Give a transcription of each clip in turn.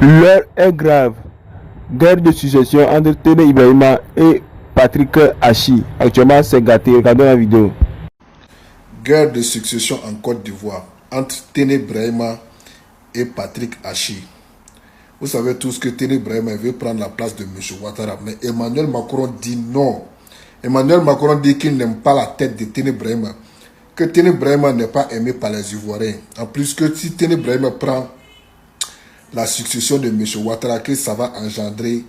L'heure est grave. Guerre de succession entre Téné Ibrahima et Patrick Hachi. Actuellement, c'est gâté. Regardez la vidéo. Guerre de succession en Côte d'Ivoire entre Téné Ibrahima et Patrick Hachi. Vous savez tous que Téné Ibrahima veut prendre la place de M. Ouattara. Mais Emmanuel Macron dit non. Emmanuel Macron dit qu'il n'aime pas la tête de Téné Ibrahima. Que Téné Ibrahima n'est pas aimé par les Ivoiriens. En plus que si Téné Ibrahima prend la succession de M. Ouattara, que ça va engendrer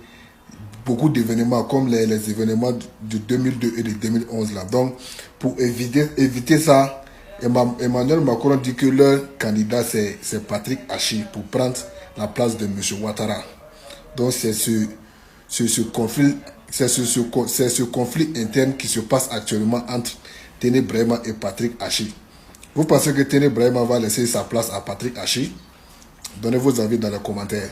beaucoup d'événements comme les événements de 2002 et de 2011 là. Donc pour éviter ça, Emmanuel Macron dit que leur candidat c'est Patrick Hachi pour prendre la place de M. Ouattara. Donc c'est ce conflit interne qui se passe actuellement entre Téné Ibrahima et Patrick Hachi. Vous pensez que Téné Ibrahima va laisser sa place à Patrick Hachi? Donnez vos avis dans les commentaires.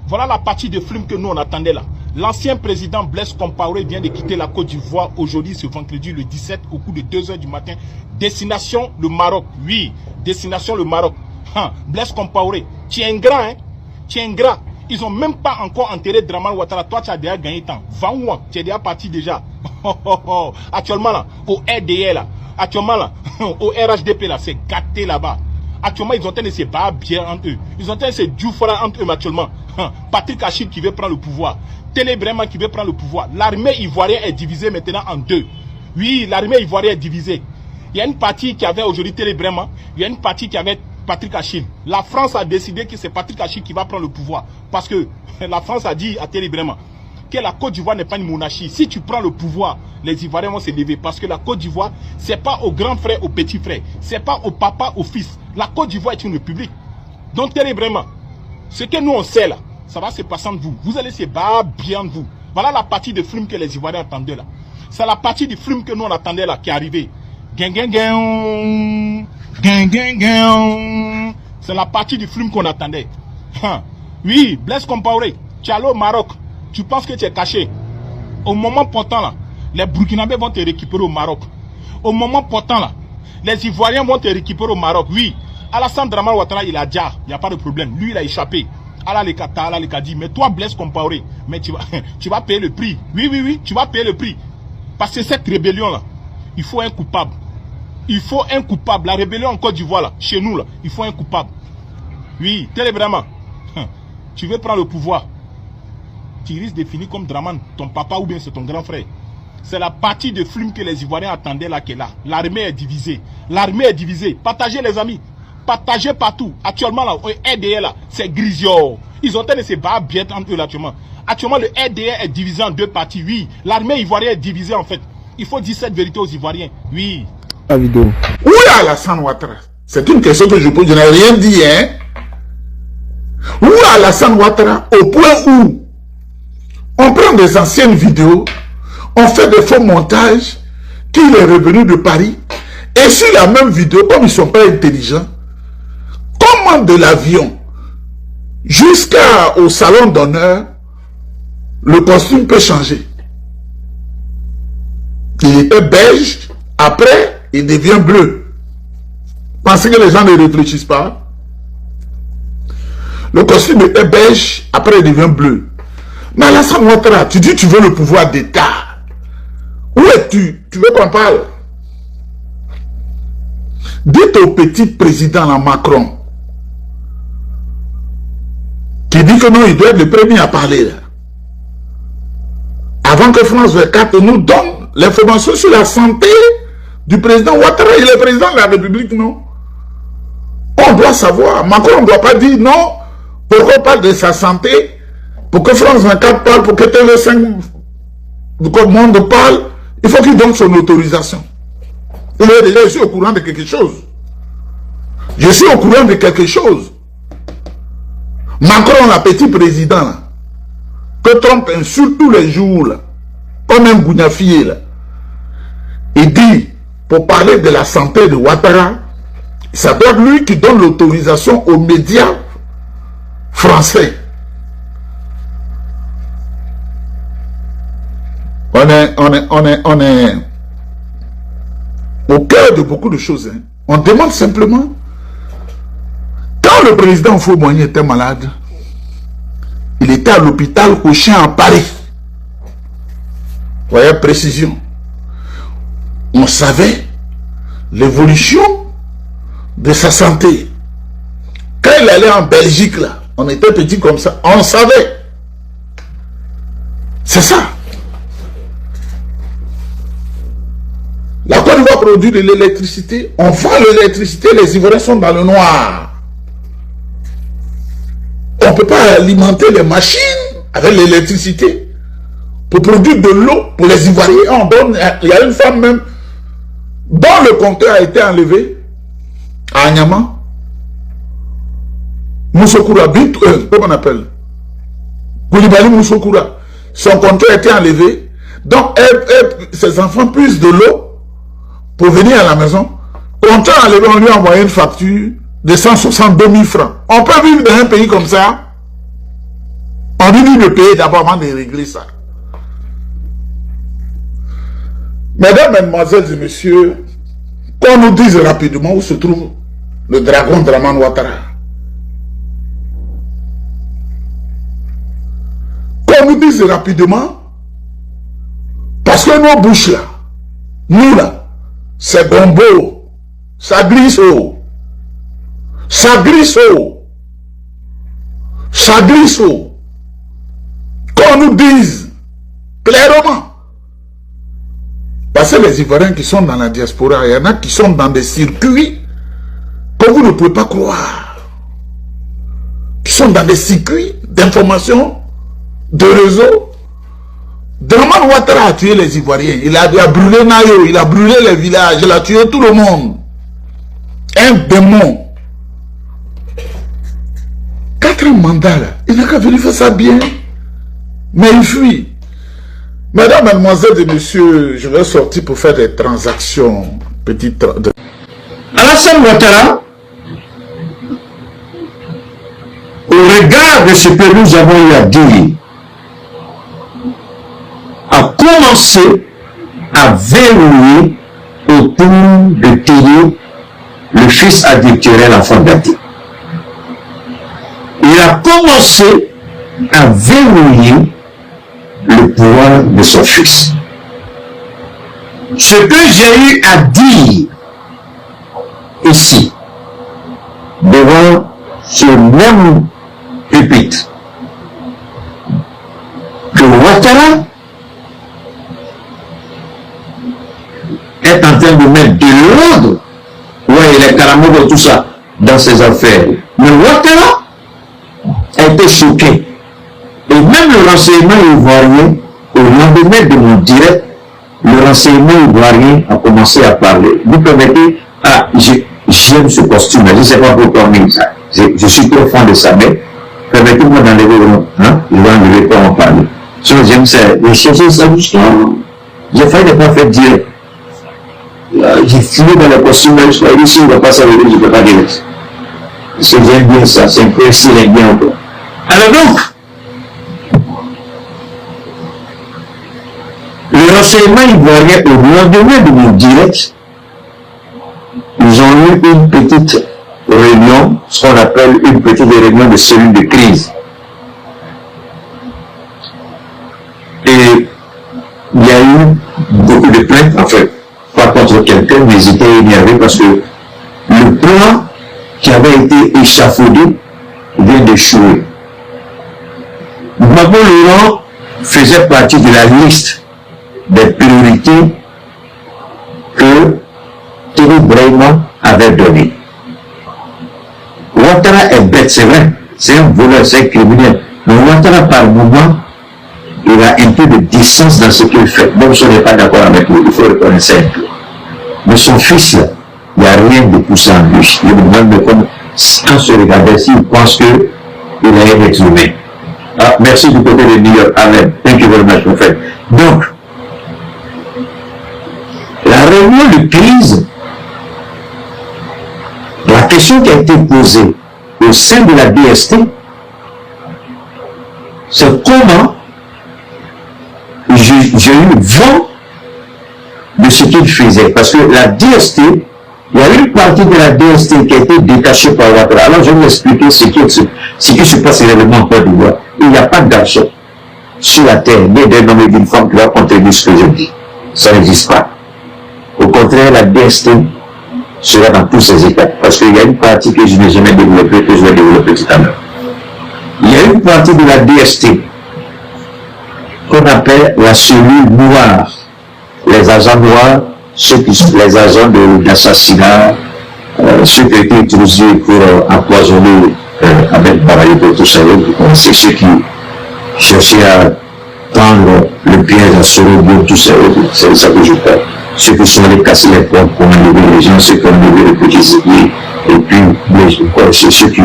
Voilà la partie de film que nous on attendait là. L'ancien président Blaise Compaoré vient de quitter la Côte d'Ivoire aujourd'hui, ce vendredi le 17, au coup de 2 h du matin. Destination le Maroc. Oui, destination le Maroc. Blaise Compaoré, tu es ingrat, hein? Tu es ingrat. Ils n'ont même pas encore enterré Dramane Ouattara. Toi, tu as déjà gagné temps. Va-moi, tu es déjà parti déjà. Actuellement là, au RDR là, actuellement là, au RHDP là, c'est gâté là-bas. Actuellement, ils ont train de se battre bien entre eux. Ils ont train de se djoufra entre eux actuellement. Patrick Hachi qui veut prendre le pouvoir. Téné Ibrahima qui veut prendre le pouvoir. L'armée ivoirienne est divisée maintenant en deux. Oui, l'armée ivoirienne est divisée. Il y a une partie qui avait aujourd'hui Téné Ibrahima. Il y a une partie qui avait Patrick Hachi. La France a décidé que c'est Patrick Hachi qui va prendre le pouvoir. Parce que la France a dit à Téné Ibrahima que la Côte d'Ivoire n'est pas une monarchie. Si tu prends le pouvoir, les Ivoiriens vont se lever. Parce que la Côte d'Ivoire, ce n'est pas au grand frère, au petit frère. Ce n'est pas au papa, au fils. La Côte d'Ivoire est une république. Donc, Téné Ibrahima, ce que nous on sait là, ça va se passer entre vous. Vous allez se battre bien de vous. Voilà la partie de film que les Ivoiriens attendaient là. C'est la partie du film que nous on attendait là qui est arrivée. C'est la partie du film qu'on attendait. Oui, Blaise Compaoré, tu es allé au Maroc. Tu penses que tu es caché. Au moment portant là, les Burkinabés vont te récupérer au Maroc. Au moment portant là, les Ivoiriens vont te récupérer au Maroc. Oui, Alassane Dramane Ouattara, il a déjà, il n'y a pas de problème. Lui, il a échappé. Allah les dit, mais toi, Blaise Compaoré, mais tu vas payer le prix. Oui, tu vas payer le prix. Parce que cette rébellion-là, il faut un coupable. Il faut un coupable. La rébellion en Côte d'Ivoire, là, chez nous, là, il faut un coupable. Oui, Téné Ibrahima, tu veux prendre le pouvoir. Tu risques de finir comme Dramane, ton papa ou bien c'est ton grand frère. C'est la partie de film que les Ivoiriens attendaient là qui est là. L'armée est divisée. L'armée est divisée. Partagez les amis. Partagez partout. Actuellement là, le RDR là, c'est grisio. Ils ont tenté de se battre bien entre eux là actuellement. Actuellement, le RDR est divisé en deux parties. Oui, l'armée ivoirienne est divisée en fait. Il faut dire cette vérité aux Ivoiriens. Oui. La vidéo. Où est Alassane Ouattara? C'est une question que je pose. Je n'ai rien dit, hein. Où est Alassane Ouattara? Au point où on prend des anciennes vidéos, on fait des faux montages, qu'il est revenu de Paris, et sur la même vidéo, comme ils ne sont pas intelligents, comment de l'avion jusqu'au salon d'honneur, le costume peut changer. Il était beige, après, il devient bleu. Pensez que les gens ne réfléchissent pas? Le costume était beige, après il devient bleu. Mais Alassane Ouattara, tu dis tu veux le pouvoir d'État. Où es-tu? Tu veux qu'on parle? Dites au petit président là, Macron, qui dit que non, il doit être le premier à parler là. Avant que France 24 nous donne l'information sur la santé du président Ouattara. Il est président de la République, non? On doit savoir. Macron ne doit pas dire non. Pourquoi on parle de sa santé? Pour que France 24 parle, pour que TV5 du monde parle, il faut qu'il donne son autorisation. Il est déjà, je suis au courant de quelque chose. Je suis au courant de quelque chose. Macron, le petit président, là, que Trump insulte tous les jours, là, comme un gougnafier, là, il dit, pour parler de la santé de Ouattara, ça doit être lui qui donne l'autorisation aux médias français. On est au cœur de beaucoup de choses. Hein. On demande simplement, quand le président Fauboigny était malade, il était à l'hôpital Cochin à Paris. Voyez, précision. On savait l'évolution de sa santé. Quand il allait en Belgique, là, on était petit comme ça, on savait. C'est ça. La Côte d'Ivoire produit de l'électricité. On vend l'électricité, les Ivoiriens sont dans le noir. On ne peut pas alimenter les machines avec l'électricité pour produire de l'eau pour les Ivoiriens. On donne, il y a une femme même dont le compteur a été enlevé à Anyama. Moussokura, comment on appelle? Koulibaly Moussokura. Son compteur a été enlevé. Donc, ses enfants puissent de l'eau pour venir à la maison. Compteur enlevé, on lui a envoyé une facture de 162 000 francs. On peut vivre dans un pays comme ça. On dit de payer d'abord avant de régler ça. Mesdames, Mesdemoiselles et Messieurs, qu'on nous dise rapidement où se trouve le dragon Dramane Ouattara. Qu'on nous dise rapidement, parce que nos bouches là, nous là, c'est gombo, ça glisse haut, ça glisse haut, ça glisse haut. Qu'on nous dise clairement. Parce que les Ivoiriens qui sont dans la diaspora, il y en a qui sont dans des circuits que vous ne pouvez pas croire. Qui sont dans des circuits d'information, de réseau. Dramane Ouattara a tué les Ivoiriens. Il a brûlé Nayo, il a brûlé les villages, il a tué tout le monde. Un démon. 4 mandats là, il n'a qu'à venir faire ça bien. Mais il fuit. Mesdames, Mesdemoiselles et Messieurs, je vais sortir pour faire des transactions. Alassane Ouattara, au regard de ce que nous avons eu à dire, a commencé à verrouiller autour de Théo, le fils adultérel enfant gâté. Il a commencé à verrouiller le pouvoir de son fils. Ce que j'ai eu à dire ici, devant ce même pupitre, que Ouattara est en train de mettre de l'ordre, ouais, il est carrément de tout ça, dans ses affaires. Mais Ouattara a été choqué. Et même le renseignement ivoirien, au lendemain de mon direct, le renseignement ivoirien a commencé à parler. Vous permettez, j'aime ce costume, je ne sais pas pourquoi, mais je suis trop fan de ça, mais permettez-moi d'enlever le nom, hein? Je vais enlever pour en parler. Sinon, j'aime ça, les chercher ça jusqu'à. J'ai failli ne pas faire direct. J'ai fini dans le costume, je suis ici, on ne va pas savoir, je ne peux pas dire. Parce que j'aime bien ça, c'est un peu si j'aime bien encore. Alors donc, le renseignement ivoirien, au lendemain de mon direct, ils ont eu une petite réunion, ce qu'on appelle une petite réunion de cellule de crise. Et il y a eu beaucoup de plaintes, en fait, pas contre quelqu'un, mais ils étaient énervés parce que le plan qui avait été échafaudé vient d'échouer. Gbagbo Laurent faisait partie de la liste des priorités que Théo Brahima avait données. Ouattara est bête, c'est vrai, c'est un voleur, c'est un criminel. Mais Ouattara, par moment, il a un peu de distance dans ce qu'il fait. Même si on n'est pas d'accord avec lui, il faut reconnaître ça un peu. Mais son fils, là, il n'y a rien de poussé en lui. Il me demande comme, quand se regarder, s'il pense qu'il a un être humain. Ah, merci du côté de New York. Amen. Thank you very much, mon frère. Donc, la réunion de crise, la question qui a été posée au sein de la DST, c'est comment j'ai eu vent de ce qu'il faisait. Parce que la DST, Il y a une partie de la DST qui a été détachée par Ouattara. Alors je vais vous expliquer ce qui se passe réellement en Côte d'Ivoire. Il n'y a pas de garçon sur la terre, ni d'un homme et d'une femme qui va contenir ce que je dis. Ça n'existe pas. Au contraire, la DST sera dans tous ses états. Parce qu'il y a une partie que je n'ai jamais développée, que je vais développer tout à l'heure. Il y a une partie de la DST qu'on appelle la cellule noire. Les agents noirs, les agents d'assassinat, ceux qui ont été utilisés pour empoisonner avec pareil pour tout ça, c'est ceux qui cherchaient à prendre le piège à Sorobio, tout ça, c'est ça que je parle. Ceux qui sont allés casser les portes pour enlever les gens, ceux qui ont enlevé les petits aiguilles, et puis c'est ceux qui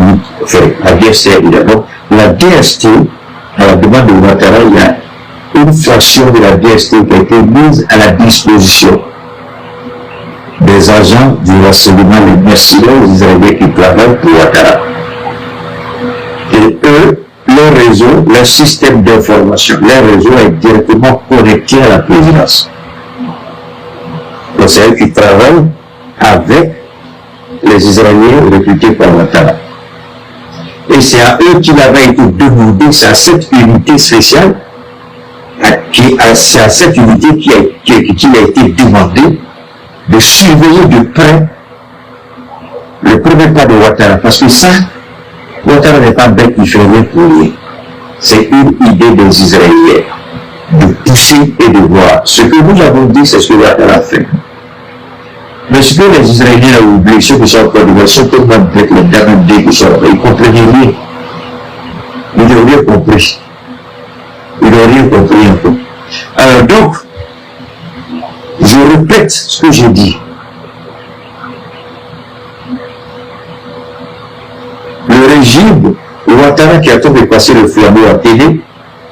fait la DST évidemment. La DST, à la demande de Ouattara, il y a une fraction de la DST qui a été mise à la disposition des agents du renseignement, les mercenaires israéliens qui travaillent pour Ouattara. Et eux, leur réseau, leur système d'information, leur réseau est directement connecté à la présidence. Donc c'est eux qui travaillent avec les Israéliens recrutés par Ouattara. Et c'est à eux qu'il avait été demandé, c'est à cette unité spéciale, c'est à cette unité qu'il a été demandé de surveiller de près le premier pas de Ouattara. Parce que ça, Ouattara n'est pas bête, il fait rien pour lui. C'est une idée des Israéliens de pousser et de voir. Ce que nous avons dit, c'est ce que Ouattara a fait. Mais ce que les Israéliens ont oublié, ceux qui sont en Côte d'Ivoire, sont tellement bêtes, les derniers qui sont là, ils ne comprennent rien. Ils n'ont rien compris. Ils n'ont rien compris un peu. Alors donc, je répète ce que j'ai dit. Le régime Ouattara qui attend de passer le flambeau à télé,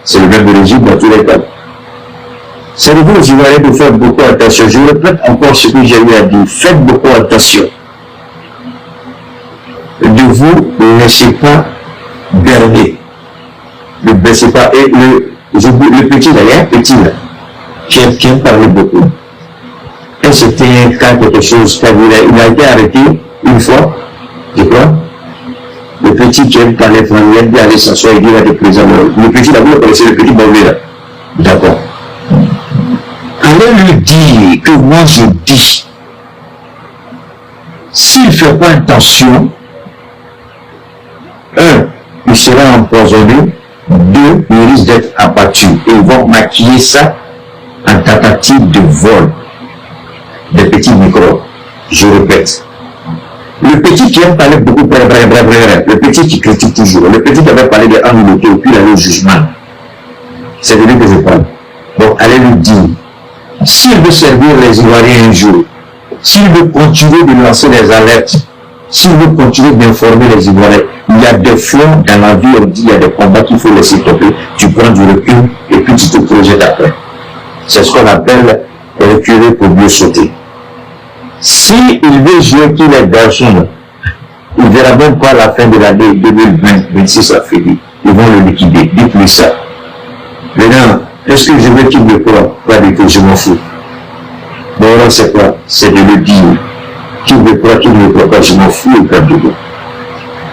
c'est le même régime dans tous les cas. C'est le vous Ivoiriens de faire beaucoup attention. Je répète encore ce que j'ai eu à dire. Faites beaucoup attention. Ne vous laissez pas berner. Ne baissez pas. Et le petit là, il y a un petit là, qui aime parler beaucoup. Et c'était un cas quelque chose, il a été arrêté une fois, je crois. Le petit qui aime parler français, il aime bien aller s'asseoir et dire à des présidents. Le petit là, vous le connaissez, le petit mauvais là. D'accord. Allez lui dire que moi je dis, s'il ne fait pas attention, 1, il sera empoisonné, 2, il risque d'être abattu. Et ils vont maquiller ça en tentative de vol des petits microbes. Je répète. Le petit qui aime parler beaucoup, le petit qui critique toujours, le petit qui avait parlé de Anouloto, puis il a le jugement. C'est de lui que je parle. Donc allez lui dire, s'il veut servir les Ivoiriens un jour, s'il veut continuer de lancer des alertes, s'il veut continuer d'informer les Ivoiriens, il y a des fois dans la vie, on dit il y a des combats qu'il faut laisser tomber, tu prends du recul et puis tu te projettes après. C'est ce qu'on appelle reculer pour mieux sauter. S'il veut jouer tous les garçons, il ne verra même pas la fin de l'année 2020-26 à finir. Ils vont le liquider. Dites-lui ça. Maintenant, est-ce que je veux qu'il me croit? Pas du tout, je m'en fous. Bon, alors c'est quoi? C'est de le dire. Qu'il me croit, qu'il ne me croit pas, je m'en fous, et pas de tout.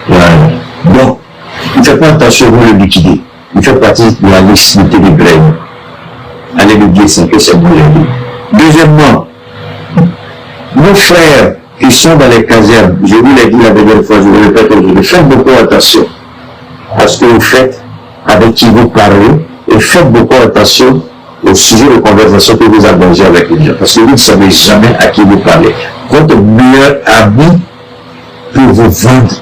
Voilà. Donc, il ne fait pas attention, vous le liquider. Il fait partie de la liste de Télébrève. Allez le dire, c'est que c'est bon. Deuxièmement, nos frères qui sont dans les casernes, je vous l'ai dit la dernière fois, je vous le répète aujourd'hui, faites beaucoup attention à ce que vous faites, avec qui vous parlez, et faites beaucoup attention au sujet de conversation que vous engagez avec les gens, parce que vous ne savez jamais à qui vous parlez. Votre meilleur ami peut vous vendre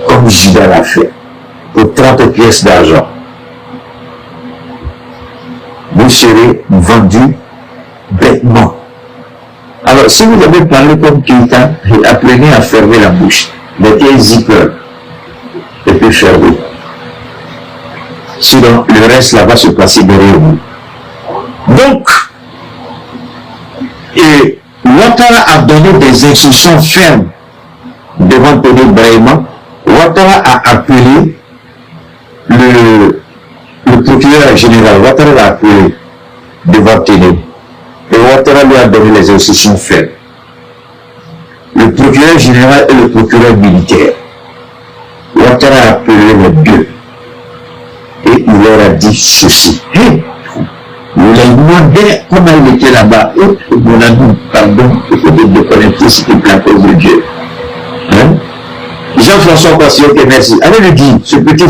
comme Judas l'a fait, pour 30 pièces d'argent. Vous serez vendu bêtement. Alors, si vous avez parlé comme quelqu'un, apprenez à fermer la bouche. Mettez un zipper et puis fermez. Sinon, le reste là va se passer derrière vous. Donc, et Ouattara a donné des instructions fermes devant Tony Brahima. Ouattara a appelé le procureur général. Ouattara l'a appelé devant Tony. Et Ouattara lui a donné les instructions fermes. procureur général et le procureur militaire. Ouattara a appelé les deux. Et il leur a dit ceci. Hey, vous les demandez comment il était là-bas. Et mon ami, pardon, il faut te déconnecter s'il te plaît à cause de Dieu. Hein? Jean-François Passio, ok, merci. Allez le dire, ce petit,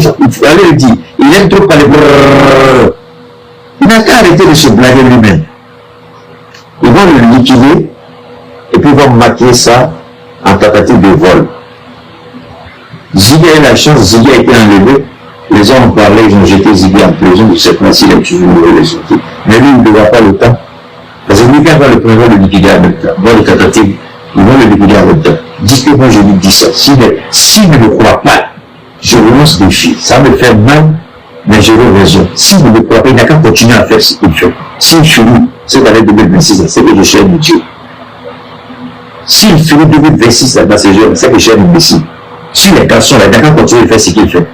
allez le dire. Il aime trop parler. Il n'a qu'à arrêter de se blaguer lui-même. Ils vont le liquider et puis ils vont maquiller ça en tentative de vol. Ziggy a eu la chance, Ziggy a été enlevé. Les gens ont parlé, ils ont jeté Ziggy en prison. Je ne sais pas s'il est toujours le sortir. Mais lui, il ne devra pas le temps. Parce que lui, quand va le premier le liquider en même temps, dans les tentatives, ils vont le liquider en même temps. Dites que moi, je lui dis ça. S'il ne me croit pas, je relance des filles. Ça me fait mal, mais j'aurai raison. S'il ne me croit pas, il n'a qu'à continuer à faire ce qu'il fait. S'il finit, c'est d'année 2026, c'est que je cherche mon Dieu. S'il finit 2026 dans ces jours, c'est que je cherche mon Messie. Si les garçons, il n'a qu'à continuer à faire ce qu'il fait.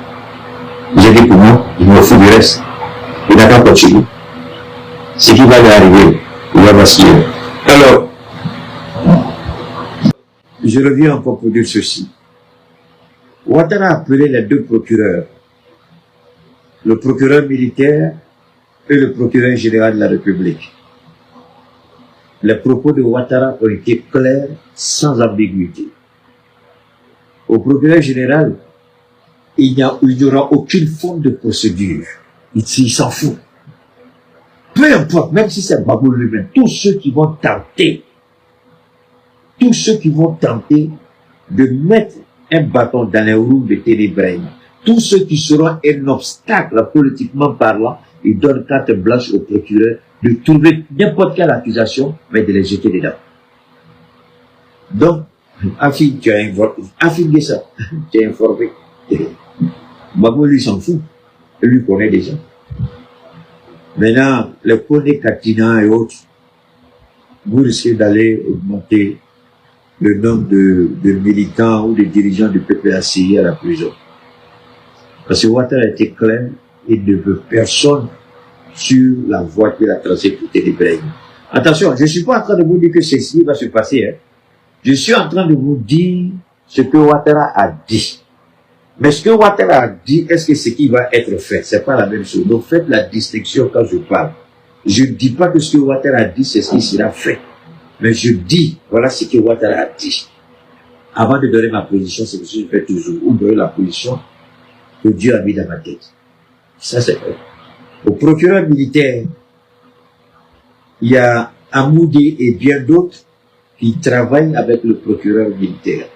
J'ai dit pour moi, il me fout du reste. Il n'a qu'à continuer. Ce qui va lui arriver, il va basculer. Alors, je reviens encore pour dire ceci. Ouattara a appelé les deux procureurs, le procureur militaire et le procureur général de la République. Les propos de Ouattara ont été clairs, sans ambiguïté. Au procureur général, il n'y aura aucune forme de procédure. Il s'en fout. Peu importe, même si c'est Babou lui-même, tous ceux qui vont tenter de mettre un bâton dans les roues de Téné Brahima, tous ceux qui seront un obstacle politiquement parlant, ils donnent carte blanche au procureur de trouver n'importe quelle accusation, mais de les jeter dedans. Donc, affirme ça, tu as informé. Babou lui s'en fout, il lui connaît déjà. Maintenant, les Koné Katina et autres, vous risquez d'aller augmenter le nombre de militants ou de dirigeants du PPACI à la prison. Parce que Ouattara a été clair, il ne veut personne sur la voie qu'il a tracée pour Téné Brahima. Attention, je ne suis pas en train de vous dire que c'est ce qui va se passer. Hein. Je suis en train de vous dire ce que Ouattara a dit. Mais ce que Ouattara a dit, est-ce que ce qui va être fait? C'est pas la même chose. Donc faites la distinction quand je parle. Je ne dis pas que ce que Ouattara a dit, c'est ce qui sera fait. Mais je dis, voilà ce que Ouattara a dit. Avant de donner ma position, c'est ce que je fais toujours. Ou donner la position que Dieu a mis dans ma tête. Ça, c'est vrai. Au procureur militaire, il y a Amoudi et bien d'autres qui travaillent avec le procureur militaire.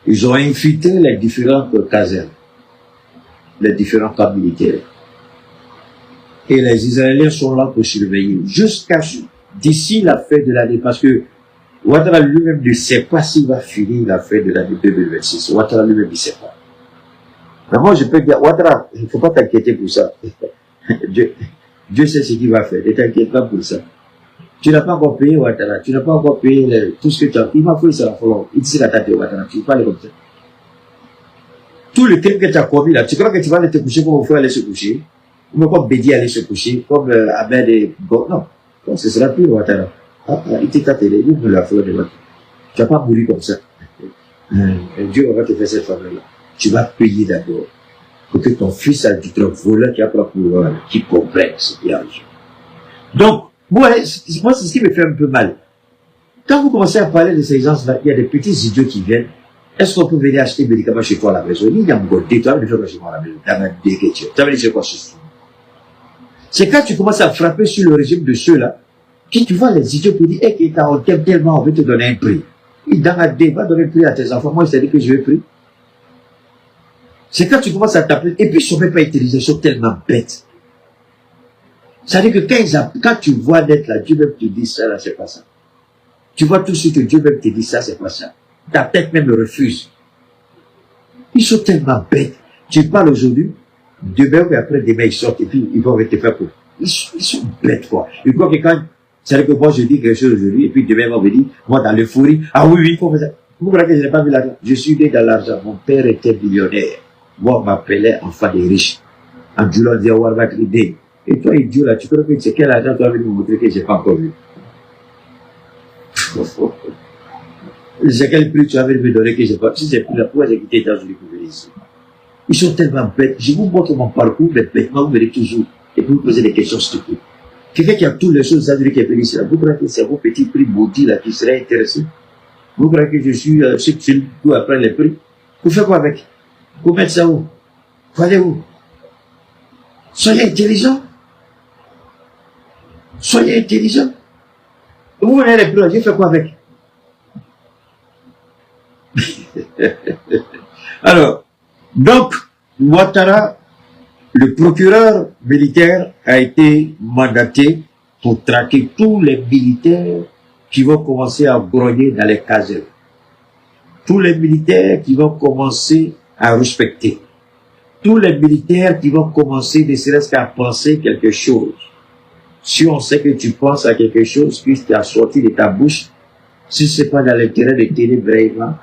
Ils ont infiltré les différentes casernes, les différents camps militaires. Et les Israéliens sont là pour surveiller jusqu'à d'ici la fin de l'année, parce que Ouattara lui-même ne sait pas s'il va finir la fin de l'année 2026. Ouattara lui-même ne sait pas. Mais moi, je peux dire, Ouattara, il ne faut pas t'inquiéter pour ça. Dieu sait ce qu'il va faire. Ne t'inquiète pas pour ça. Tu n'as pas encore payé Ouattara. Tu n'as pas encore payé tout ce que tu as. Il m'a fait ça la fois. Il dit la tête de Ouattara. Tu parles comme ça. Tout le crime que tu as commis là, tu crois que tu vas aller te coucher comme mon frère aller se coucher? Ou comme Bédi aller se coucher? Comme Ahmed et Go. Non. Donc, ce sera plus Ouattara. Il t'a télé. Il me l'a fait de Ouattara. Tu n'as pas mouru comme ça. Dieu va te faire cette faveur-là. Tu vas payer d'abord. Pour que ton fils a du truc voleur qui a pas pour qui comprenne ce qui arrive. Donc, moi, c'est ce qui me fait un peu mal. Quand vous commencez à parler de ces gens-là, il y a des petits idiots qui viennent. Est-ce qu'on peut venir acheter des médicaments chez toi à la maison? Il y a un côté, toi, il faut chez moi à la maison. Dans la dégueulasse. Tu vas dire quoi, c'est quand tu commences à frapper sur le régime de ceux-là, que tu vois les idiots qui disent, hey, on t'aime tellement, on veut te donner un prix. Et dans la débat, donner un prix à tes enfants. Moi, je t'ai dit que je veux prix. C'est quand tu commences à t'appeler, et puis ils sont même pas intelligents, ils sont tellement bêtes. C'est-à-dire que quand tu vois d'être là, Dieu même te dit ça, là, c'est pas ça. Tu vois tout ce que Dieu même te dit ça, c'est pas ça. Ta tête même le refuse. Ils sont tellement bêtes. Tu parles aujourd'hui, demain ou après demain ils sortent, et puis ils vont te faire pour. Ils sont bêtes, quoi. Ils croient que quand, c'est-à-dire que moi je dis quelque chose aujourd'hui, et puis demain ils vont me dire, moi dans l'euphorie, ah oui, il faut faire ça. Vous croyez que je n'ai pas vu l'argent? Je suis né dans l'argent. Mon père était millionnaire. Moi, on m'appelait enfant des riches. En Dieu, on disait, on va l'idée. Et toi, idiot, là, tu crois que c'est quel argent tu vas venir me montrer que je n'ai pas encore vu? C'est quel prix tu avais me donner que j'ai pas. Si c'est plus la fois, j'ai quitté les États-Unis pour venir ici. Ils sont tellement bêtes. Je vous montre mon parcours, mais bêtement, vous verrez toujours. Et vous posez des questions stupides. Quelqu'un qui a toutes les choses, ça veut dire qu'il est venu ici. Vous croyez que c'est vos petits prix maudits là qui seraient intéressés? Vous croyez que je suis subtil tout après les prix? Vous faites quoi avec? Vous mettez ça où? Vous allez où? Soyez intelligent. Soyez intelligent. Vous venez les prix, je fais quoi avec? Alors, donc, Ouattara, le procureur militaire, a été mandaté pour traquer tous les militaires qui vont commencer à grogner dans les casernes. Tous les militaires qui vont commencer à respecter. Tous les militaires qui vont commencer ne serait-ce qu'à penser quelque chose. Si on sait que tu penses à quelque chose qui t'a sorti de ta bouche, si ce n'est pas dans l'intérêt de Téné Brahima,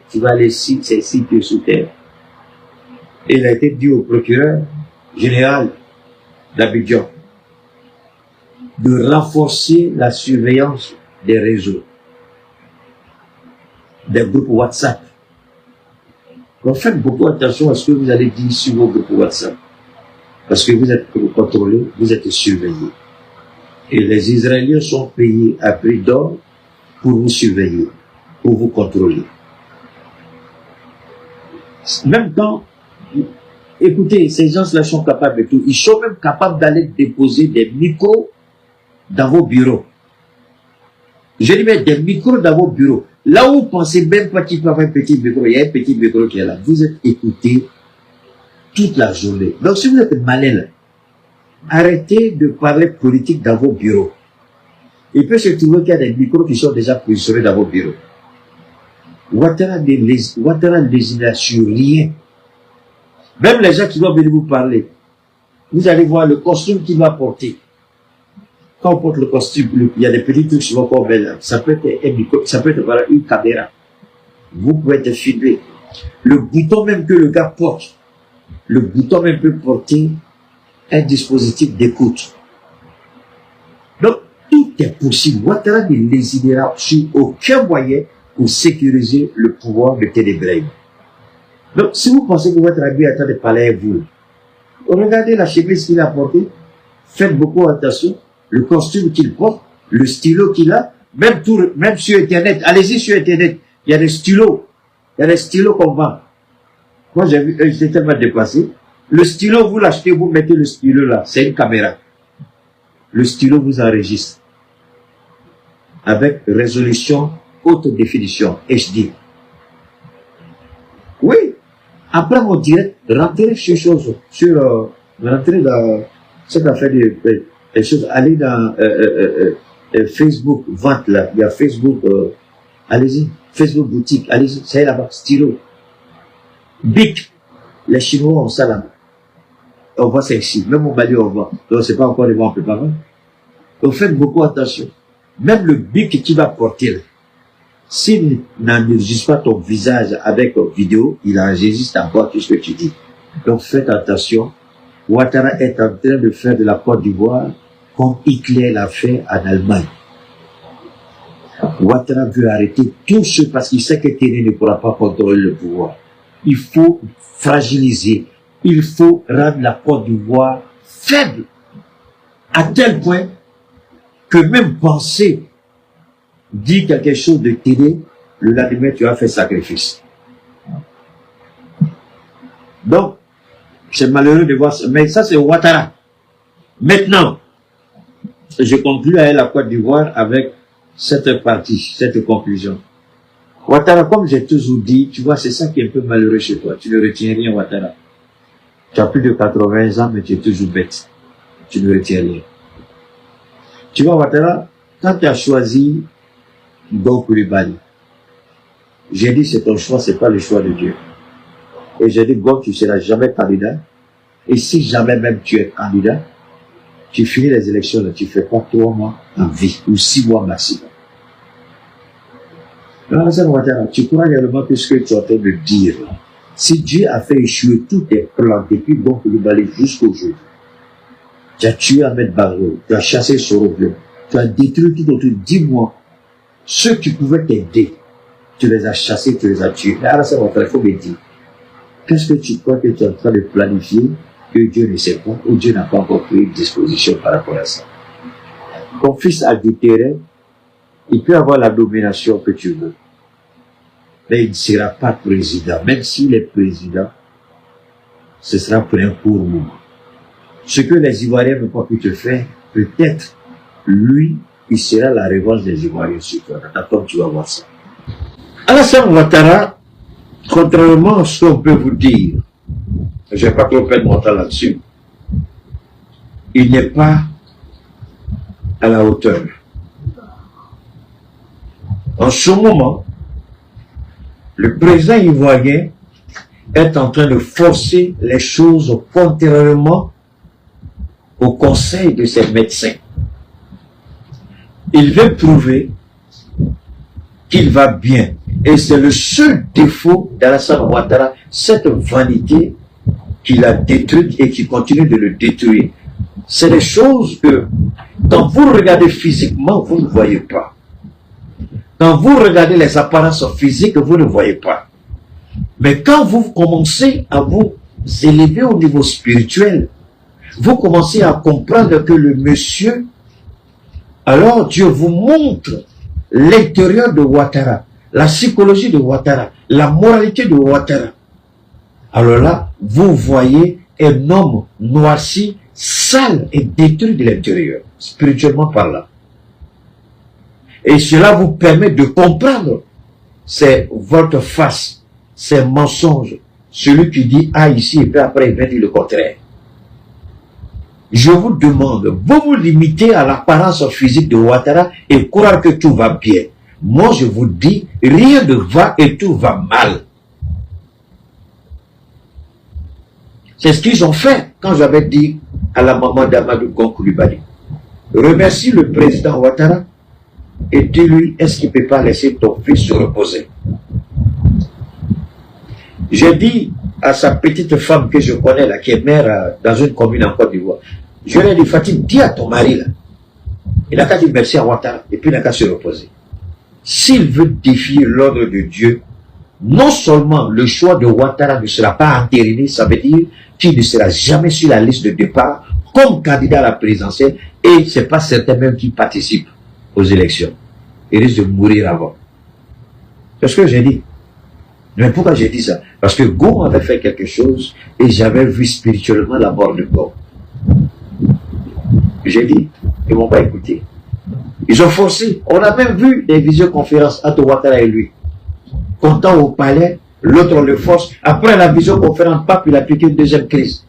tu vas laisser ces sites sous terre. Et il a été dit au procureur général d'Abidjan de renforcer la surveillance des réseaux, des groupes WhatsApp. Donc faites beaucoup attention à ce que vous allez dire sur vos groupes WhatsApp. Parce que vous êtes contrôlé, vous êtes surveillé. Et les Israéliens sont payés à prix d'or pour vous surveiller, pour vous contrôler. Même temps, écoutez, ces gens-là sont capables de tout. Ils sont même capables d'aller déposer des micros dans vos bureaux. Je dis, mais des micros dans vos bureaux. Là où vous pensez même pas qu'il peut avoir un petit micro, il y a un petit micro qui est là. Vous êtes écouté toute la journée. Donc si vous êtes malin, là, arrêtez de parler politique dans vos bureaux. Il peut se trouver qu'il y a des micros qui sont déjà positionnés dans vos bureaux. Ouattara ne sur rien. Même les gens qui vont venir vous parler, vous allez voir le costume qu'il va porter. Quand on porte le costume, il y a des petits trucs sur votre corps, ça peut être un micro, ça peut être voilà, une caméra. Vous pouvez être filmé. Le bouton même que le gars porte, le bouton même peut porter un dispositif d'écoute. Donc, tout est possible. Ouattara ne lésinera sur aucun moyen pour sécuriser le pouvoir de Téné Brahima. Donc, si vous pensez que Ouattara est en train de parler à vous, regardez la chemise qu'il a portée, faites beaucoup attention, le costume qu'il porte, le stylo qu'il a, même sur Internet, allez-y sur Internet, il y a des stylos qu'on vend. Moi, j'ai vu, j'étais tellement dépassé. Le stylo, vous l'achetez, vous mettez le stylo là, c'est une caméra. Le stylo vous enregistre. Avec résolution haute définition, HD. Oui. Après mon direct, rentrez rentrez dans cette affaire des choses, allez dans Facebook, vente là, il y a Facebook, allez-y, Facebook boutique, allez-y, c'est là-bas, stylo. Bic, les Chinois ont ça là-bas. On voit ça ici, même au Mali on voit. Donc c'est pas encore les bons préparés. Donc faites beaucoup attention. Même le bic que tu vas porter là, s'il n'enregistre pas ton visage avec vidéo, il enregistre encore tout ce que tu dis. Donc faites attention. Ouattara est en train de faire de la Côte d'Ivoire comme Hitler l'a fait en Allemagne. Ouattara veut arrêter tout ce parce qu'il sait que Téné ne pourra pas contrôler le pouvoir. Il faut fragiliser. Il faut rendre la Côte d'Ivoire faible. À tel point que même penser dire quelque chose de Téné, le lendemain tu as fait sacrifice. Donc, c'est malheureux de voir ça. Mais ça, c'est Ouattara. Maintenant, je conclue avec la Côte d'Ivoire avec cette partie, cette conclusion. Ouattara, comme j'ai toujours dit, tu vois, c'est ça qui est un peu malheureux chez toi. Tu ne retiens rien, Ouattara. Tu as plus de 80 ans, mais tu es toujours bête. Tu ne retiens rien. Tu vois, Ouattara, quand tu as choisi Don Coulibaly, j'ai dit c'est ton choix, c'est pas le choix de Dieu. Et j'ai dit, bon, tu ne seras jamais candidat. Et si jamais même tu es candidat, tu finis les élections, là, tu fais pas 3 mois en vie, ou 6 mois maximum. Alors, Ouattara, tu crois réellement que ce que tu es en train de dire, là, si Dieu a fait échouer tous tes plans depuis Don Coulibaly jusqu'au jour, tu as tué Ahmed Barrow, tu as chassé Sorobio, tu as détruit tout autour, dis-moi, ceux qui pouvaient t'aider, tu les as chassés, tu les as tués. Mais Alassane Ouattara, il faut me dire, qu'est-ce que tu crois que tu es en train de planifier que Dieu ne sait pas ou Dieu n'a pas encore pris une disposition par rapport à ça? Ton fils adultéré, il peut avoir la domination que tu veux, mais il ne sera pas président. Même s'il est président, ce sera pour un court moment. Ce que les Ivoiriens n'ont pas pu te faire, peut-être, lui, il sera la revanche des Ivoiriens sur toi. D'accord, tu vas voir ça. Alassane Ouattara, contrairement à ce qu'on peut vous dire, je ne vais pas trop perdre mon temps là-dessus, il n'est pas à la hauteur. En ce moment, le président ivoirien est en train de forcer les choses contrairement au conseil de ses médecins. Il veut prouver qu'il va bien. Et c'est le seul défaut d'Alassane Ouattara, cette vanité qu'il a détruite et qui continue de le détruire. C'est des choses que, quand vous regardez physiquement, vous ne voyez pas. Quand vous regardez les apparences physiques, vous ne voyez pas. Mais quand vous commencez à vous élever au niveau spirituel, vous commencez à comprendre que le monsieur, alors Dieu vous montre l'intérieur de Ouattara, la psychologie de Ouattara, la moralité de Ouattara. Alors là, vous voyez un homme noirci, sale et détruit de l'intérieur, spirituellement parlant. Et cela vous permet de comprendre, c'est votre face, c'est mensonge. Celui qui dit A ici et puis après il va dire le contraire. Je vous demande, vous vous limitez à l'apparence physique de Ouattara et croire que tout va bien. Moi je vous dis, rien ne va et tout va mal. C'est ce qu'ils ont fait quand j'avais dit à la maman d'Amadou Gon Coulibaly. Remercie le président Ouattara et dis-lui, est-ce qu'il ne peut pas laisser ton fils se reposer? J'ai dit à sa petite femme que je connais là, qui est mère dans une commune en Côte d'Ivoire, je lui ai dit, Fatim, dis à ton mari là, il n'a qu'à dire merci à Ouattara et puis il n'a qu'à se reposer. S'il veut défier l'ordre de Dieu, non seulement le choix de Ouattara ne sera pas entériné, ça veut dire qu'il ne sera jamais sur la liste de départ comme candidat à la présidentielle et ce n'est pas certain même qu'il participe aux élections. Il risque de mourir avant. C'est ce que j'ai dit. Mais pourquoi j'ai dit ça? Parce que Gon avait fait quelque chose et j'avais vu spirituellement la mort de Gon. J'ai dit, ils ne m'ont pas écouté. Ils ont forcé. On a même vu des visioconférences entre Ouattara et lui. Content au palais, l'autre le force. Après la visioconférence, pape, il a piqué une deuxième crise.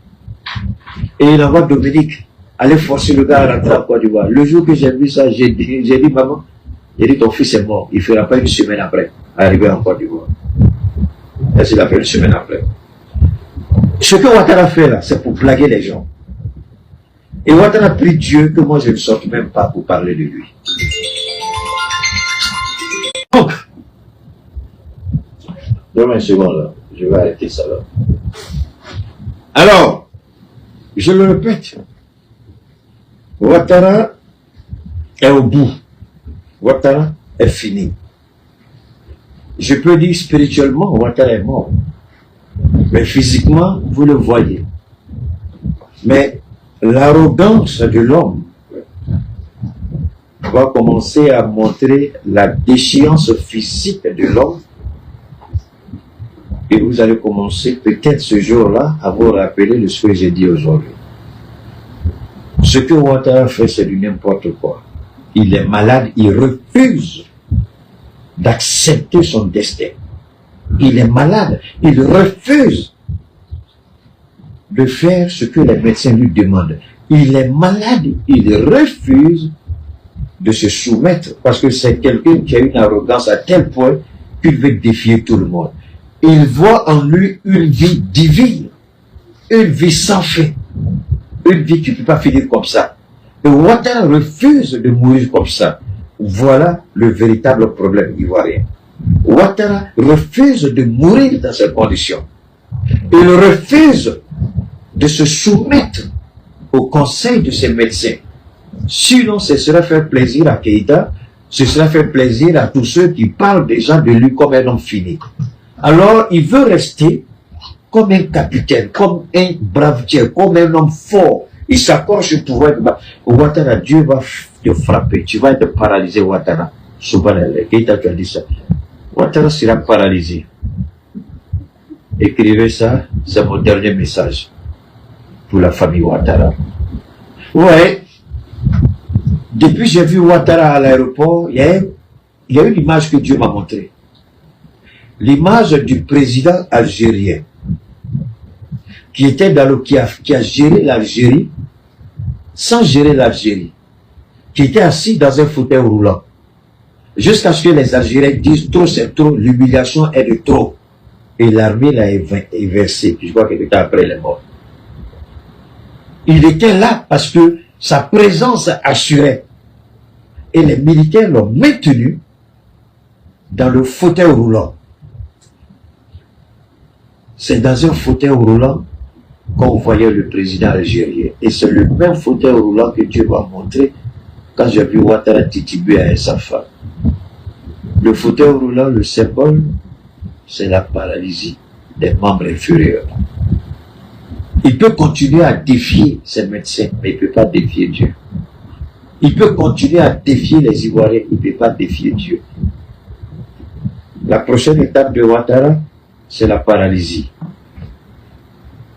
Et il envoie Dominique aller forcer le gars à rentrer en Côte d'Ivoire. Le jour que j'ai vu ça, j'ai dit, maman, j'ai dit, ton fils est mort. Il ne fera pas une semaine après arriver en Côte d'Ivoire. Et il a fait une semaine après. Ce que Ouattara fait là, c'est pour blaguer les gens. Et Ouattara prie Dieu que moi je ne sorte même pas pour parler de lui. Donc, donne-moi une seconde là, je vais arrêter ça là. Alors, je le répète, Ouattara est au bout. Ouattara est fini. Je peux dire spirituellement, Ouattara est mort. Mais physiquement, vous le voyez. Mais l'arrogance de l'homme va commencer à montrer la déchéance physique de l'homme. Et vous allez commencer peut-être ce jour-là à vous rappeler de ce que j'ai dit aujourd'hui. Ce que Ouattara fait, c'est du n'importe quoi. Il est malade, il refuse d'accepter son destin. Il est malade, il refuse de faire ce que les médecins lui demandent. Il est malade, il refuse de se soumettre parce que c'est quelqu'un qui a une arrogance à tel point qu'il veut défier tout le monde. Il voit en lui une vie divine, une vie sans fin, une vie qui ne peut pas finir comme ça. Et Ouattara refuse de mourir comme ça. Voilà le véritable problème ivoirien. Ouattara refuse de mourir dans ces conditions. Il refuse de se soumettre au conseil de ses médecins. Sinon, ce serait faire plaisir à Keïta, Ce sera fait plaisir à tous ceux qui parlent déjà de lui comme un homme fini. Alors, il veut rester comme un capitaine, comme un bravetier, comme un homme fort. Il s'accroche au pouvoir. Ouattara, Dieu va te frapper. Tu vas être paralysé, Ouattara. Subhanallah. Keïta, tu as dit ça. Ouattara sera paralysé. Écrivez ça, c'est mon dernier message pour la famille Ouattara. Ouais. Depuis que j'ai vu Ouattara à l'aéroport, il y a une image que Dieu m'a montrée. L'image du président algérien qui était dans le qui a géré l'Algérie sans gérer l'Algérie, qui était assis dans un fauteuil roulant jusqu'à ce que les Algériens disent trop c'est trop, l'humiliation est de trop, et l'armée l'a inversé. Je crois que c'était après il est mort. Il était là parce que sa présence assurait, et les militaires l'ont maintenu dans le fauteuil roulant. C'est dans un fauteuil roulant qu'on voyait le président algérien. Et c'est le même fauteuil roulant que Dieu m'a montré quand j'ai vu Ouattara tituber à sa femme. Le fauteuil roulant, le symbole, c'est la paralysie des membres inférieurs. Il peut continuer à défier ses médecins, mais il ne peut pas défier Dieu. Il peut continuer à défier les Ivoiriens, il ne peut pas défier Dieu. La prochaine étape de Ouattara, c'est la paralysie.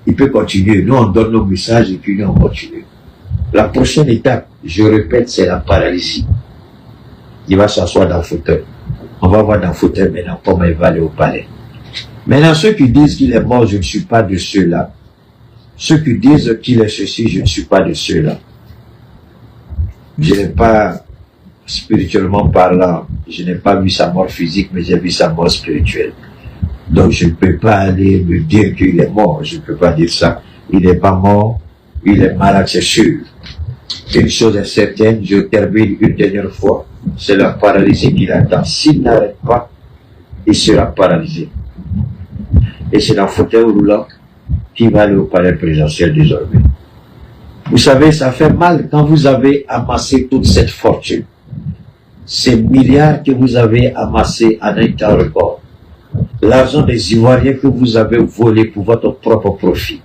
Il peut continuer. Nous, on donne nos messages et puis nous, on continue. La prochaine étape, je répète, c'est la paralysie. Il va s'asseoir dans le fauteuil. On va voir dans le fauteuil maintenant comment il va aller au palais. Maintenant, ceux qui disent qu'il est mort, je ne suis pas de ceux-là. Ceux qui disent qu'il est ceci, je ne suis pas de ceux-là. Je n'ai pas, spirituellement parlant, je n'ai pas vu sa mort physique, mais j'ai vu sa mort spirituelle. Donc je ne peux pas aller me dire qu'il est mort, je ne peux pas dire ça. Il n'est pas mort, il est malade, c'est sûr. Une chose est certaine, je termine une dernière fois, c'est la paralysie qu'il attend. S'il n'arrête pas, il sera paralysé. Et c'est dans le fauteuil roulant qu'il va aller au palais présidentiel désormais. Vous savez, ça fait mal quand vous avez amassé toute cette fortune. Ces milliards que vous avez amassés en un temps record. L'argent des Ivoiriens que vous avez volé pour votre propre profit.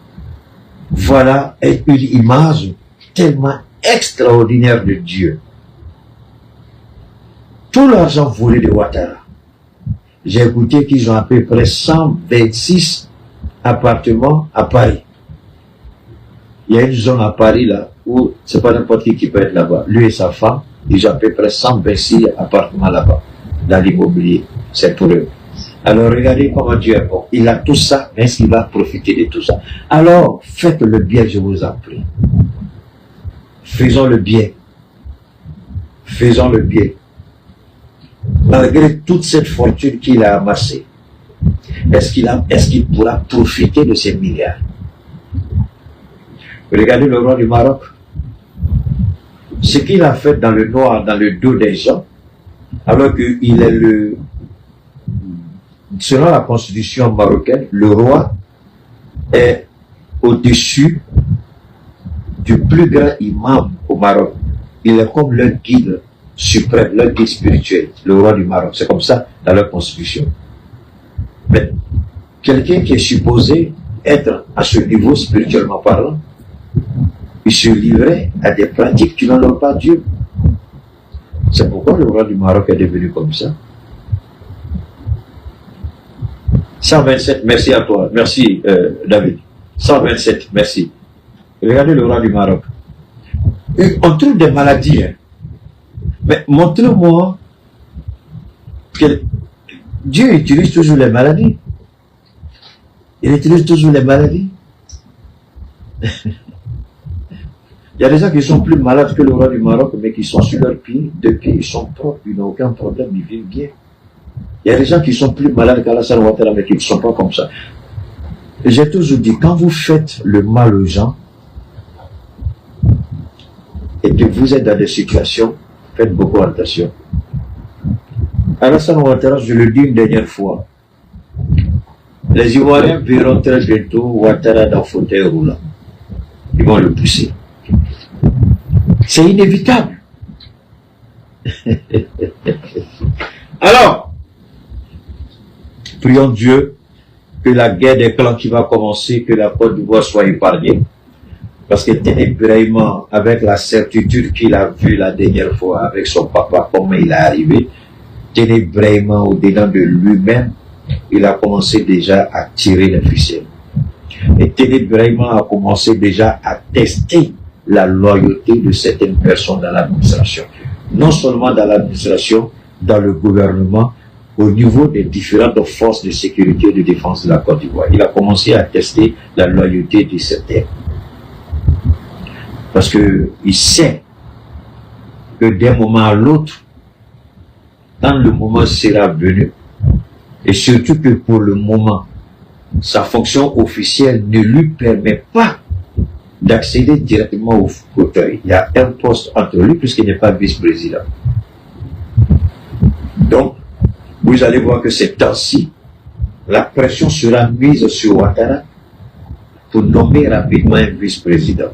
Voilà une image tellement extraordinaire de Dieu. Tout l'argent volé de Ouattara. J'ai écouté qu'ils ont à peu près 126 appartements à Paris. Il y a une zone à Paris là où c'est pas n'importe qui peut être là-bas. Lui et sa femme, ils ont à peu près 126 appartements là-bas, dans l'immobilier. C'est pour eux. Alors regardez comment Dieu est bon. Il a tout ça, mais est-ce qu'il va profiter de tout ça? Alors faites le bien, je vous en prie. Faisons le bien. Faisons le bien. Malgré toute cette fortune qu'il a amassée, est-ce qu'il pourra profiter de ces milliards? Regardez le roi du Maroc. Ce qu'il a fait dans le noir, dans le dos des gens, alors qu'il est le... Selon la constitution marocaine, le roi est au-dessus du plus grand imam au Maroc. Il est comme leur guide suprême, leur guide spirituel, le roi du Maroc. C'est comme ça dans leur constitution. Mais quelqu'un qui est supposé être à ce niveau spirituellement parlant, il se livrait à des pratiques qui n'honorent pas Dieu. C'est pourquoi le roi du Maroc est devenu comme ça. 127, merci à toi. Merci David. 127, merci. Regardez le roi du Maroc. Et on trouve des maladies. Hein. Mais montrez-moi que Dieu utilise toujours les maladies. Il utilise toujours les maladies. Il y a des gens qui sont plus malades que le roi du Maroc, mais qui sont sur leurs pieds. De pieds, ils sont propres, ils n'ont aucun problème, ils vivent bien. Il y a des gens qui sont plus malades qu'Alassane Ouattara, mais qui ne sont pas comme ça. Et j'ai toujours dit, quand vous faites le mal aux gens, et que vous êtes dans des situations, faites beaucoup attention. Alassane Ouattara, je le dis une dernière fois, les Ivoiriens verront très bientôt Ouattara dans le fauteuil roulant. Ils vont le pousser. C'est inévitable. Alors, prions Dieu que la guerre des clans qui va commencer, que la Côte d'Ivoire soit épargnée. Parce que Téné Brahima, avec la certitude qu'il a vue la dernière fois avec son papa, comment il est arrivé, Téné Brahima, au-dedans de lui-même, il a commencé déjà à tirer les ficelles. Et Téné Brahima a commencé déjà à tester la loyauté de certaines personnes dans l'administration. Non seulement dans l'administration, dans le gouvernement, au niveau des différentes forces de sécurité et de défense de la Côte d'Ivoire. Il a commencé à tester la loyauté de certains. Parce qu'il sait que d'un moment à l'autre, quand le moment sera venu, et surtout que pour le moment, sa fonction officielle ne lui permet pas d'accéder directement au fauteuil. Il y a un poste entre lui puisqu'il n'est pas vice-président. Donc, vous allez voir que ces temps-ci, la pression sera mise sur Ouattara pour nommer rapidement un vice-président.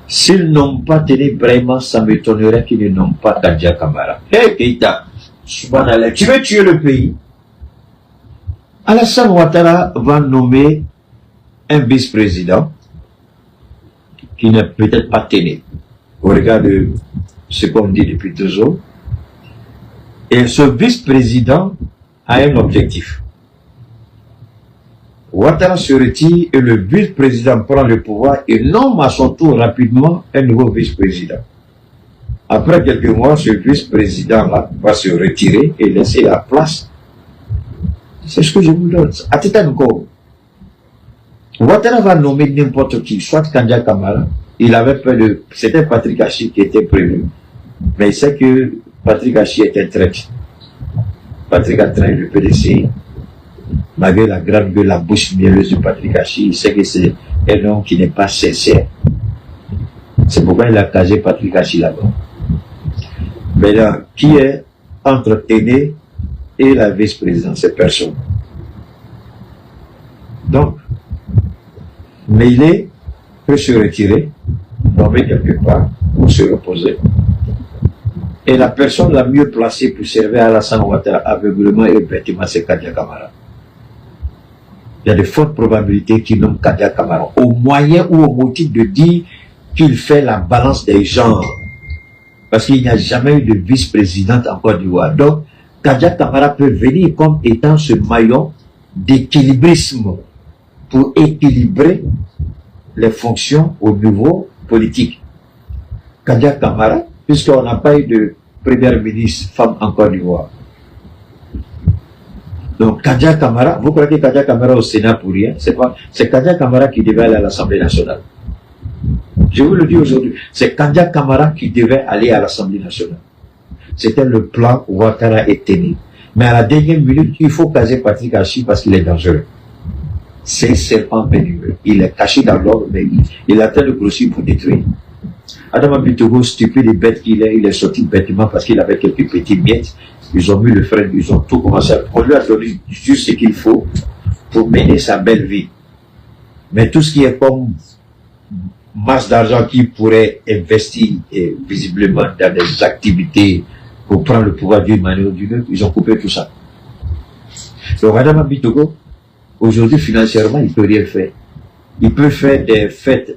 S'ils n'ont pas Téné Brahima, ça m'étonnerait qu'ils ne nomment pas Kadia Camara. Hé Keïta, subhanallah, tu veux tuer le pays? Alassane Ouattara va nommer un vice-président qui n'est peut-être pas Téné, au regard de ce qu'on dit depuis toujours. Et ce vice-président a un objectif. Ouattara se retire et le vice-président prend le pouvoir et nomme à son tour rapidement un nouveau vice-président. Après quelques mois, ce vice-président-là va se retirer et laisser la place. C'est ce que je vous donne. À Tétanko, Ouattara va nommer n'importe qui, soit Kadia Camara. Il avait peur de... C'était Patrick Hachi qui était prévu. Mais il sait que Patrick Hachi est un traître. Patrick a trahi le PDC. Malgré la grande gueule, la bouche mielleuse de Patrick Hachi, il sait que c'est un homme qui n'est pas sincère. C'est pourquoi il a casé Patrick Hachi là-bas. Maintenant, qui est entre Téné et la vice-présidente? Cette personne. Donc, Meïlé peut se retirer, nommer quelque part, pour se reposer. Et la personne la mieux placée pour servir Alassane Ouattara aveuglement et bêtement, c'est Kadia Camara. Il y a de fortes probabilités qu'il nomme Kadia Camara, au moyen ou au motif de dire qu'il fait la balance des genres. Parce qu'il n'y a jamais eu de vice-présidente en Côte d'Ivoire. Donc, Kadia Camara peut venir comme étant ce maillon d'équilibrisme pour équilibrer les fonctions au niveau politique. Kadia Camara, puisqu'on n'a pas eu de première ministre femme en Côte d'Ivoire. Donc Kadia Camara, vous croyez que Kadia Camara au Sénat pour rien? C'est Kadia Camara qui devait aller à l'Assemblée nationale. Je vous le dis aujourd'hui, c'est Kadia Camara qui devait aller à l'Assemblée nationale. C'était le plan Ouattara et Téné. Mais à la dernière minute, il faut caser Patrick Hachi parce qu'il est dangereux. C'est un serpent pénible. Il est caché dans l'ordre, mais il est en train de grossir pour détruire. Adama Bittogo, stupide et bête qu'il est, il est sorti bêtement parce qu'il avait quelques petits miettes. Ils ont mis le frein, ils ont tout commencé à... On lui a donné juste ce qu'il faut pour mener sa belle vie. Mais tout ce qui est comme masse d'argent qui pourrait investir visiblement dans des activités pour prendre le pouvoir d'une manière ou d'une autre, ils ont coupé tout ça. Donc Adama Bittogo, aujourd'hui financièrement, il ne peut rien faire. Il peut faire des fêtes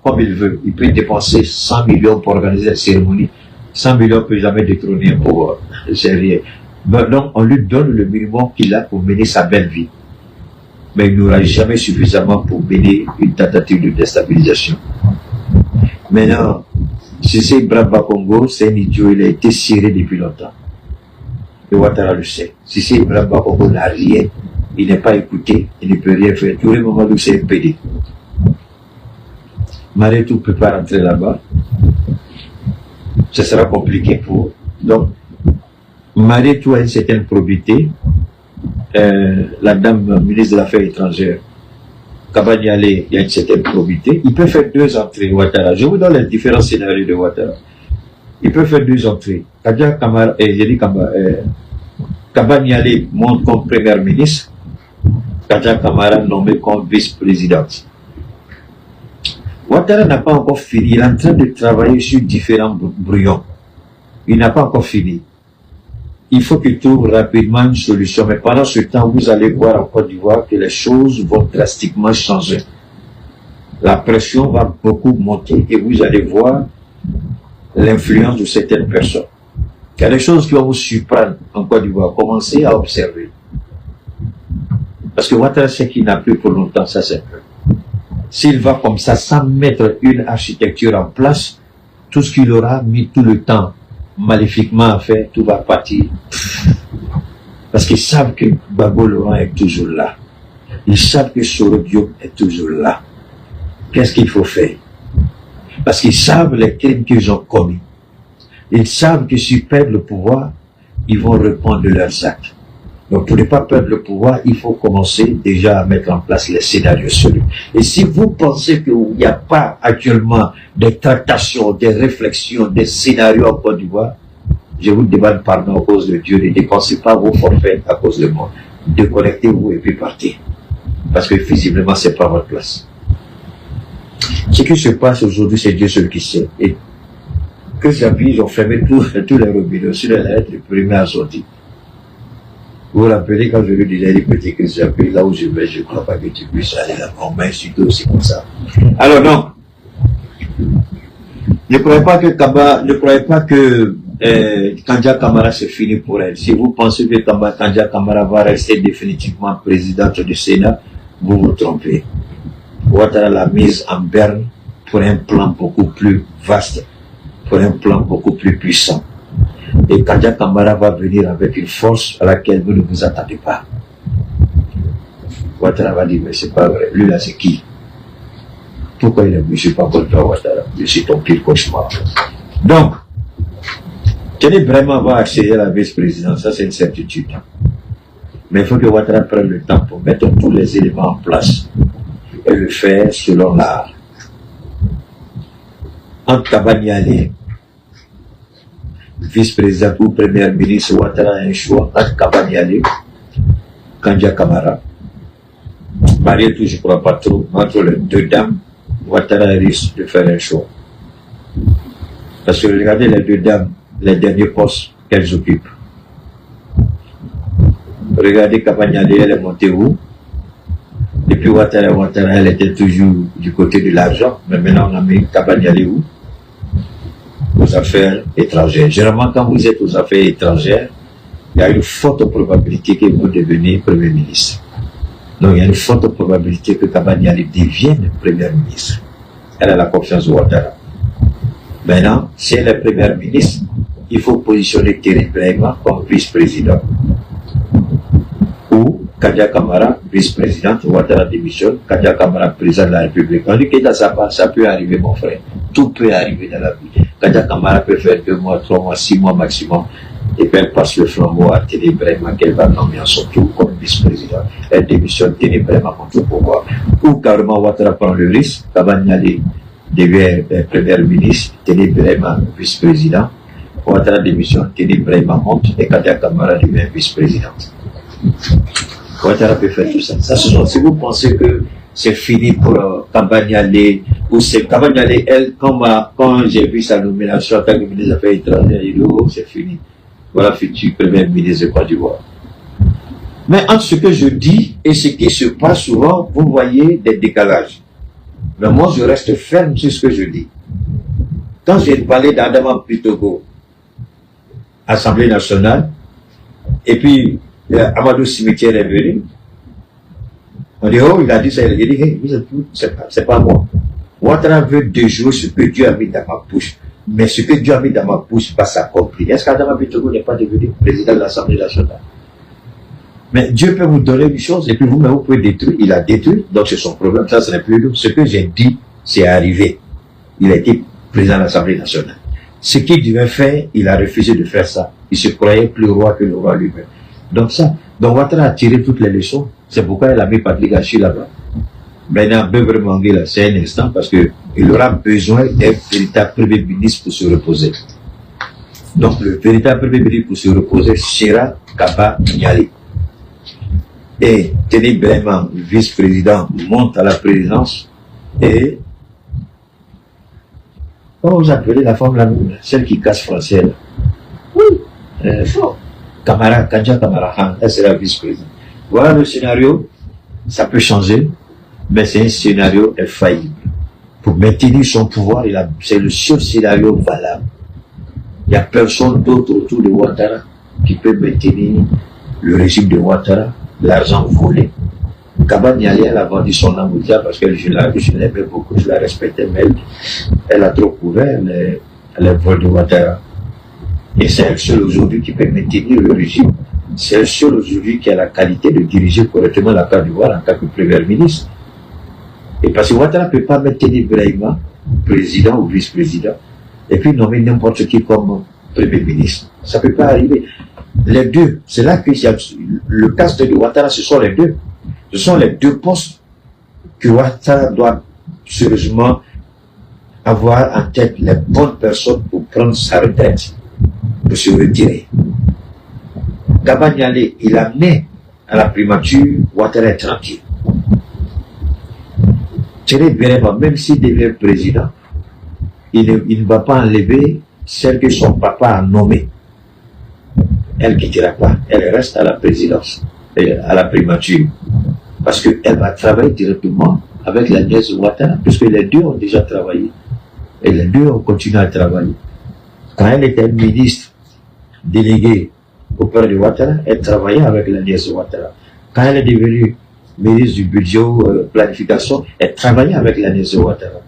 comme il veut. Il peut dépenser 100 millions pour organiser la cérémonie. 100 millions ne peut jamais détrôner un pouvoir. C'est rien. Donc, on lui donne le minimum qu'il a pour mener sa belle vie. Mais il n'aura jamais suffisamment pour mener une tentative de déstabilisation. Maintenant, Cissé Braba Congo, c'est un idiot, il a été ciré depuis longtemps. Et Ouattara le sait. Cissé Braba Congo n'a rien. Il n'est pas écouté, il ne peut rien faire. Tous les moments où c'est un PD. Maretou ne peut pas rentrer là-bas. Ce sera compliqué pour eux. Donc, Maretou a une certaine probité. La dame ministre de l'Affaires étrangères, Kabaniale, il y a une certaine probité. Il peut faire 2 entrées, Ouattara. Je vous donne les différents scénarios de Ouattara. Il peut faire 2 entrées. Kadia Camara, Kabaniale monte comme première ministre. Kadia Camara nommé comme vice-présidente. Ouattara n'a pas encore fini. Il est en train de travailler sur différents brouillons. il n'a pas encore fini. Il faut qu'il trouve rapidement une solution. Mais pendant ce temps, vous allez voir en Côte d'Ivoire que les choses vont drastiquement changer. La pression va beaucoup monter et vous allez voir l'influence de certaines personnes. Il y a des choses qui vont vous surprendre en Côte d'Ivoire. Commencez à observer. Parce que Ouattara sait qu'il n'a plus pour longtemps, ça c'est vrai. S'il va comme ça, sans mettre une architecture en place, tout ce qu'il aura mis tout le temps maléfiquement à faire, tout va partir. Parce qu'ils savent que Gbagbo Laurent est toujours là. Ils savent que Soro Diop est toujours là. Qu'est-ce qu'il faut faire? Parce qu'ils savent les crimes qu'ils ont commis. Ils savent que s'ils perdent le pouvoir, ils vont répondre de leurs actes. Donc pour ne pas perdre le pouvoir, il faut commencer déjà à mettre en place les scénarios solides. Et si vous pensez qu'il n'y a pas actuellement des tractations, des réflexions, des scénarios en Côte d'Ivoire, je vous demande pardon à cause de Dieu, ne dépensez pas vos forfaits à cause de moi. Déconnectez-vous et puis partez. Parce que visiblement, c'est pas votre place. Ce qui se passe aujourd'hui, c'est Dieu seul qui sait. Et que Jabi, ils ont fermé tous les robinets sur les lettres, les premiers à sortir. Vous vous rappelez quand je lui disais les petits Christ Jabi, là où je vais, je ne crois pas que tu puisses aller là. On m'a insulté aussi comme ça. Alors non. Ne croyez pas que Kandja Camara c'est fini pour elle. Si vous pensez que Kandja Camara va rester définitivement présidente du Sénat, vous vous trompez. Ouattara l'a mise en berne pour un plan beaucoup plus vaste, pour un plan beaucoup plus puissant. Et Kandja Camara va venir avec une force à laquelle vous ne vous attendez pas. Ouattara va dire, mais c'est pas vrai. Lui là, c'est qui? Pourquoi il est venu? Je suis pas contre toi, Ouattara. Je suis ton pire cauchemar. Donc, Tene vraiment va accéder à la vice-présidence, ça c'est une certitude. Mais il faut que Ouattara prenne le temps pour mettre tous les éléments en place et le faire selon l'art. Entre Kabaniale, vice-président ou premier ministre, Ouattara a un choix entre Kabaniale, Kandja Camara. Marietou, je ne crois pas trop, entre les deux dames, Ouattara risque de faire un choix. Parce que regardez les deux dames, les derniers postes qu'elles occupent. Regardez Kabaniale, elle est montée où? Depuis Ouattara, elle était toujours du côté de l'argent, mais maintenant on a mis Kabaniale où? Aux affaires étrangères. Généralement, quand vous êtes aux affaires étrangères, il y a une forte probabilité que vous deveniez Premier ministre. Donc, il y a une forte probabilité que Kabaniale devienne Premier ministre. Elle a la confiance de Ouattara. Maintenant, si elle est Premier ministre, il faut positionner Thierry Brahima comme vice-président. Ou Kandja Camara, vice-présidente, Ouattara démissionne, Kandja Camara, président de la République. On dit que dans sa part, ça peut arriver, mon frère. Tout peut arriver dans la vie. Kandja Camara peut faire 2 mois, 3 mois, 6 mois maximum. Et puis elle passe le flambeau à Thierry Brahima qu'elle va nommer en son tour comme vice-président. Elle démissionne, Thierry Brahima contre le pouvoir. Ou carrément Ouattara prend le risque, Kabaniale devient premier ministre, Thierry Brahima vice-président. Ouattara démissionne, Thierry Brahima monte et Kandja Camara devient vice-présidente. Ouattara peut faire tout ça. Si vous pensez que c'est fini pour Kabaniale, ou c'est Kabaniale, elle, quand j'ai vu sa nomination en tant que ministre des Affaires étrangères, il dit, oh, c'est fini. Voilà, futur premier ministre de Côte d'Ivoire. Mais entre ce que je dis et ce qui se passe souvent, vous voyez des décalages. Mais moi, je reste ferme sur ce que je dis. Quand j'ai parlé d'Adama Pitogo, Assemblée nationale, et puis Amadou Cimetière est venu, on dit, oh, il a dit ça, il dit, hey, c'est pas moi. Ouattara veut déjouer ce que Dieu a mis dans ma bouche. Mais ce que Dieu a mis dans ma bouche va s'accomplir. Est-ce qu'Adama Pitogo n'est pas devenu président de l'Assemblée nationale? Mais Dieu peut vous donner une chose, et puis vous-même, vous pouvez détruire. Il a détruit, donc c'est son problème. Ça, ce n'est plus nous. Ce que j'ai dit, c'est arrivé. Il a été président de l'Assemblée nationale. Ce qu'il devait faire, il a refusé de faire ça. Il se croyait plus roi que le roi lui-même. Donc Ouattara a tiré toutes les leçons. C'est pourquoi il a mis Patrick Hachi là-bas. Maintenant, Beuvre Mangué, c'est un instant, parce qu'il aura besoin d'un véritable premier ministre pour se reposer. Donc, le véritable premier ministre pour se reposer sera Kabaniale. Et Thierry Brahima, vice-président, monte à la présidence. Et comment vous appelez la femme là, celle qui casse français là? Kamara, Kadja Kamara, elle sera vice-président. Voilà le scénario, ça peut changer, mais c'est un scénario infaillible. Pour maintenir son pouvoir, c'est le seul scénario valable. Il n'y a personne d'autre autour de Ouattara qui peut maintenir le régime de Ouattara, l'argent volé. Kaba Niali, elle a vendu son âme au diable parce que je l'aimais beaucoup, je la respectais, mais elle a trop couvert les vols de Ouattara. Et c'est le seul aujourd'hui qui peut maintenir le régime. C'est le seul aujourd'hui qui a la qualité de diriger correctement la Côte d'Ivoire en tant que Premier ministre. Et parce que Ouattara ne peut pas maintenir Brahima, président ou vice-président, et puis nommer n'importe qui comme Premier ministre. Ça ne peut pas arriver. Les deux, c'est là que le caste de Ouattara, ce sont les deux. Ce sont les deux postes que Ouattara doit sérieusement avoir en tête les bonnes personnes pour prendre sa retraite, pour se retirer. Kaba Niali, il a amené à la primature, Ouattara est tranquille. Thierry Brahima, même s'il devient président, il ne va pas enlever celle que son papa a nommée. Elle ne quittera pas, elle reste à la présidence, à la primature. Parce qu'elle va travailler directement avec la nièce de Ouattara, puisque les deux ont déjà travaillé. Et les deux ont continué à travailler. Quand elle était ministre déléguée auprès de Ouattara, elle travaillait avec la nièce de Ouattara. Quand elle est devenue ministre du budget planification, elle travaillait avec la nièce de Ouattara.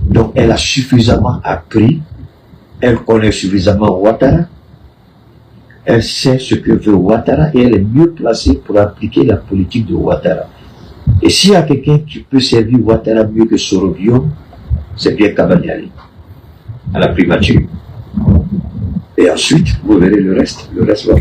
Donc elle a suffisamment appris, elle connaît suffisamment Ouattara, elle sait ce que veut Ouattara et elle est mieux placée pour appliquer la politique de Ouattara. Et s'il y a quelqu'un qui peut servir Ouattara mieux que Soro-Bion, c'est bien Kaba Niali, à la primature. Et ensuite, vous verrez le reste va.